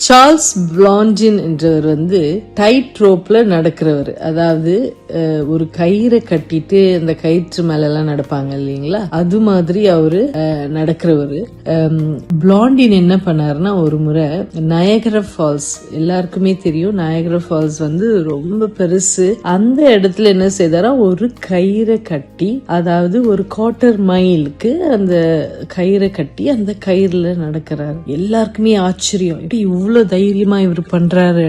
Charles பிளாண்டின் என்றவர் tight ரோப்ல நடக்கிறவர். அதாவது ஒரு கயிறை கட்டிட்டு அந்த கயிற்று மேல எல்லாம் நடப்பாங்க இல்லைங்களா, அது மாதிரி அவரு நடக்கிறவரு. பிளாண்டின் என்ன பண்ணாருன்னா, ஒரு முறை நயகரா ஃபால்ஸ், எல்லாருக்குமே தெரியும் நயகரா ஃபால்ஸ் ரொம்ப பெருசு. அந்த இடத்துல என்ன செய்தாரா, ஒரு கயிறை கட்டி, அதாவது ஒரு 1/4 மைலுக்கு அந்த கயிறை கட்டி அந்த கயிறுல நடக்கிறாரு. எல்லாருக்குமே ஆச்சரியம், இவ்வளவு தைரியமா இவர் பண்றாரு.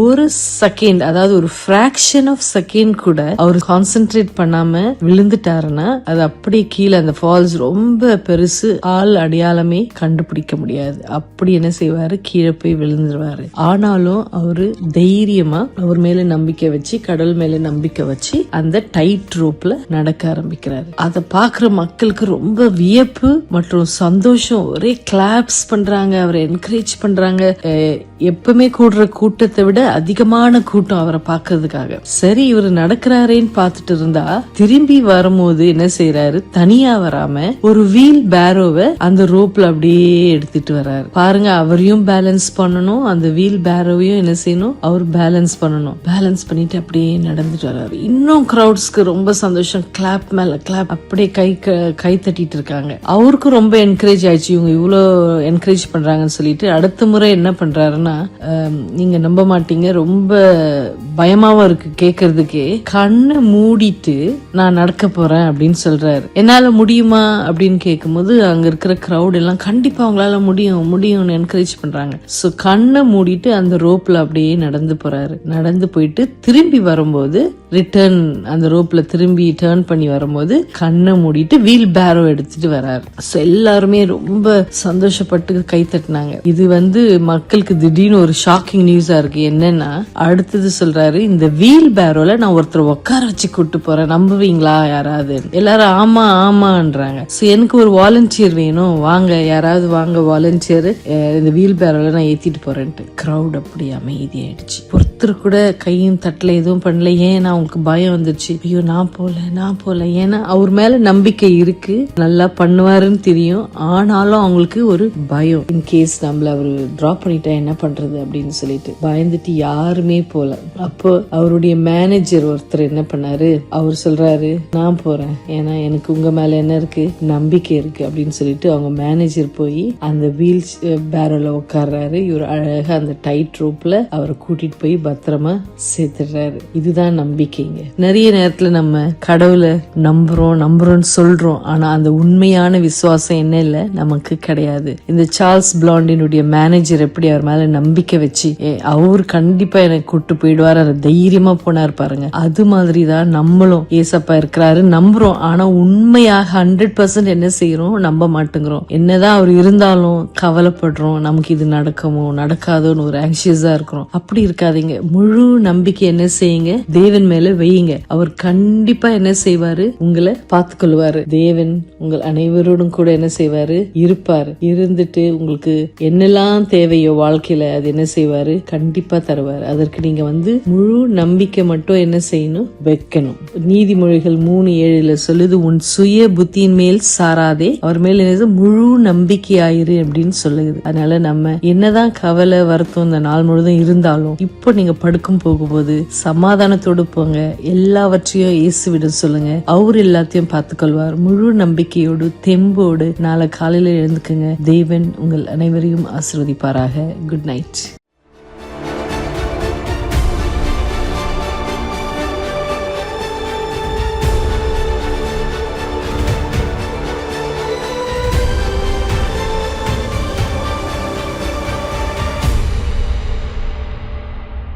ஒரு செகண்ட், அதாவது ஒரு ஃபிராக்ஷன் ஆஃப் செகண்ட் கூட அவர் கான்சென்ட்ரேட் பண்ணாம விழுந்துட்டாருன்னா அது அப்படியே கீழே, அந்த ஃபால்ஸ் ரொம்ப பெருசு, ஆள் அடையாளமே கண்டுபிடிக்க முடியாது. அப்படி என்ன செய்வாரு, கீழே போய் விழுந்துருவாரு. ஆனாலும் அவரு தைரியமா அவர் மேல நம்பிக்கை வச்சு, கடல் மேல நம்பிக்கை வச்சு அந்த டைட் ரோப்ல நடக்க ஆரம்பிக்கிறாரு. அதை பாக்குற மக்களுக்கு ரொம்ப வியப்பு மற்றும் சந்தோஷம். ஒரே கிளாப்ஸ் பண்றாங்க, அவரை என்கரேஜ் பண்றாங்க. எப்பவுமே கூடுற கூட்டத்தை விட அதிகமான கூட்டம் அவரை பாக்குறதுக்காக. சரி, இவர் நடக்கிறாரேன்னு பாத்துட்டு இருந்தா, திரும்பி வரும்போது என்ன செய்யறாரு, தனியா வராம ஒரு வீல் பேரோவை அந்த ரோப்ல அப்படியே எடுத்துட்டு வர்றாரு. பாருங்க, அவரையும் பேலன்ஸ் பண்ணணும், அந்த வீல் பேரோவையும் என்ன செய்யணும், அவர் பேலன்ஸ் பண்ணணும். பேலன்ஸ் பண்ணிட்டு அப்படியே நடந்துட்டு வர்றாரு. இன்னும் கிரௌட்ஸ்க்கு ரொம்ப சந்தோஷம், கிளாப் மேல கிளாப், அப்படியே கை தட்டிட்டு இருக்காங்க. அவருக்கும் ரொம்ப என்கரேஜ் ஆயிடுச்சு, இவங்க இவ்வளவு என்கரேஜ் பண்றாங்கன்னு சொல்லிட்டு அடுத்த முறை என்ன பண்றாருன்னா, நீங்க நம்ப மாட்டீங்க, ரொம்ப பயமாவும் இருக்கு கேக்குறதுக்கே, கண்ணை மூடிட்டு நான் நடக்க போறேன் அப்படின்னு சொல்றாரு. என்னால முடியுமா அப்படின்னு கேட்கும்போது அங்க இருக்கிற கிரௌட் எல்லாம் கண்டிப்பா அவங்களால முடியும்னு என்கரேஜ் பண்றாங்க. சோ கண்ணை மூடிட்டு அந்த ரோப்ல அப்படியே நடந்து போறாரு. நடந்து போயிட்டு திரும்பி வரும்போது, ரிட்டர்ன் அந்த ரோப்ல திரும்பி டர்ன் பண்ணி வரும்போது கண்ணை மூடிட்டு வீல் பேரோ எடுத்துட்டு வராரு. எல்லாருமே ரொம்ப சந்தோஷப்பட்டு கை தட்டினாங்க. இது மக்களுக்கு திடீர்னு ஒரு ஷாக்கிங் நியூஸா இருக்கு. என்னன்னா, அடுத்தது சொல்றாரு, இந்த வீல் பேரோல நான் ஒருத்தர் உட்கார வச்சு கூட்டு போறேன், நம்புவீங்களா யாராவது? எல்லாரும் ஆமா ஆமான்றாங்க. எனக்கு ஒரு வாலண்டியர் வேணும், வாங்க யாராவது வாங்க வாலண்டியர், இந்த வீல் பேரோல நான் ஏத்திட்டு போறேன்ட்டு. கிரௌட் அப்படி அமைதியாயிடுச்சு. ஒருத்தர் கூட கையும் தட்டல, எதுவும் பண்ணல. ஏன்னா அவங்களுக்கு பயம் வந்துருச்சு. ஐயோ நான் போல. ஏன்னா அவர் மேல நம்பிக்கை இருக்கு, நல்லா பண்ணுவாருன்னு தெரியும். ஆனாலும் அவங்களுக்கு ஒரு பயம், இன்கேஸ் நம்மள அவரு டிராப் பண்ணிட்டா என்ன பண்றது அப்படின்னு சொல்லிட்டு பயந்துட்டு யாருமே போல. அப்போ அவருடைய மேனேஜர் ஒருத்தர் என்ன பண்ணாரு, அவர் சொல்றாரு, நான் போறேன், ஏன்னா எனக்கு உங்க மேல என்ன இருக்கு, நம்பிக்கை இருக்கு அப்படின்னு சொல்லிட்டு அவங்க மேனேஜர் போய் அந்த வீல் பேரோல உட்கார்றாரு. இவர் அழகா அந்த டைட் ரோப்ல அவரை கூட்டிட்டு போய் பத்திரமா சேர்த்துடுறாரு. இதுதான் நம்பிக்கைங்க. நிறைய நேரத்துல நம்ம கடவுளை நம்புறோம்னு சொல்றோம், ஆனா அந்த உண்மையான விசுவாசம் என்ன இல்ல, நமக்கு கிடையாது. இந்த சார்ல்ஸ் பிளாண்டினுடைய மேனேஜர் எப்படி அவர் மேல நம்பிக்கை வச்சு அவர் கண்டிப்பா எனக்கு கூட்டு போயிடுவார், தைரியமா போனார் பாருங்க. அது மாதிரிதான் நம்மளும் ஏசப்பா இருக்கிறாரு நம்புறோம், ஆனா உண்மையாக 100% என்ன செய்யறோம், நம்ப மாட்டேங்கிறோம். என்னதான் அவர் இருந்தாலும் கவலைப்படுறோம், நமக்கு இது நடக்குமோ நடக்காதோன்னு ஒரு ஆங்ஷியஸா இருக்கிறோம். அப்படி இருக்காதீங்க. முழு நம்பிக்கை என்ன செய்யுங்க, தேவன் மேல வையுங்க. அவர் கண்டிப்பா என்ன செய்வாரு, உங்களை பார்த்து கொள்வாரு. தேவன் உங்கள் அனைவரோடும் கூட என்ன செய்வாரு, இருப்பாரு. இருந்துட்டு உங்களுக்கு என்னெல்லாம் தேவையோ வாழ்க்கையில அது என்ன செய்வாரு, கண்டிப்பா தருவாரு. அதற்கு நீங்க முழு நம்பிக்கை மட்டும் என்ன செய்யணும், வைக்கணும். நீதிமொழிகள் 3:7 சொல்லுது, உன் சுய புத்தியின் மேல் சாராதே, அவர் மேல என்ன முழு நம்பிக்கையாயிரு அப்படின்னு சொல்லுது. அதனால நம்ம என்னதான் கவலை வருத்தம் இந்த நாள் முழுதும் இருந்தாலும், இப்போ நீங்க படுக்கும் போகும்போது சமாதானத்தோடு போங்க. எல்லாவற்றையும் இயேசுவிடம் சொல்லுங்க, அவர் எல்லாத்தையும் பார்த்துக்கொள்வார். முழு நம்பிக்கையோடு தெம்போடு நாளை காலையில எழுந்துக்குங்க. தேவன் உங்கள் அனைவரையும் ஆசீர்வதிப்பாராக. Good night.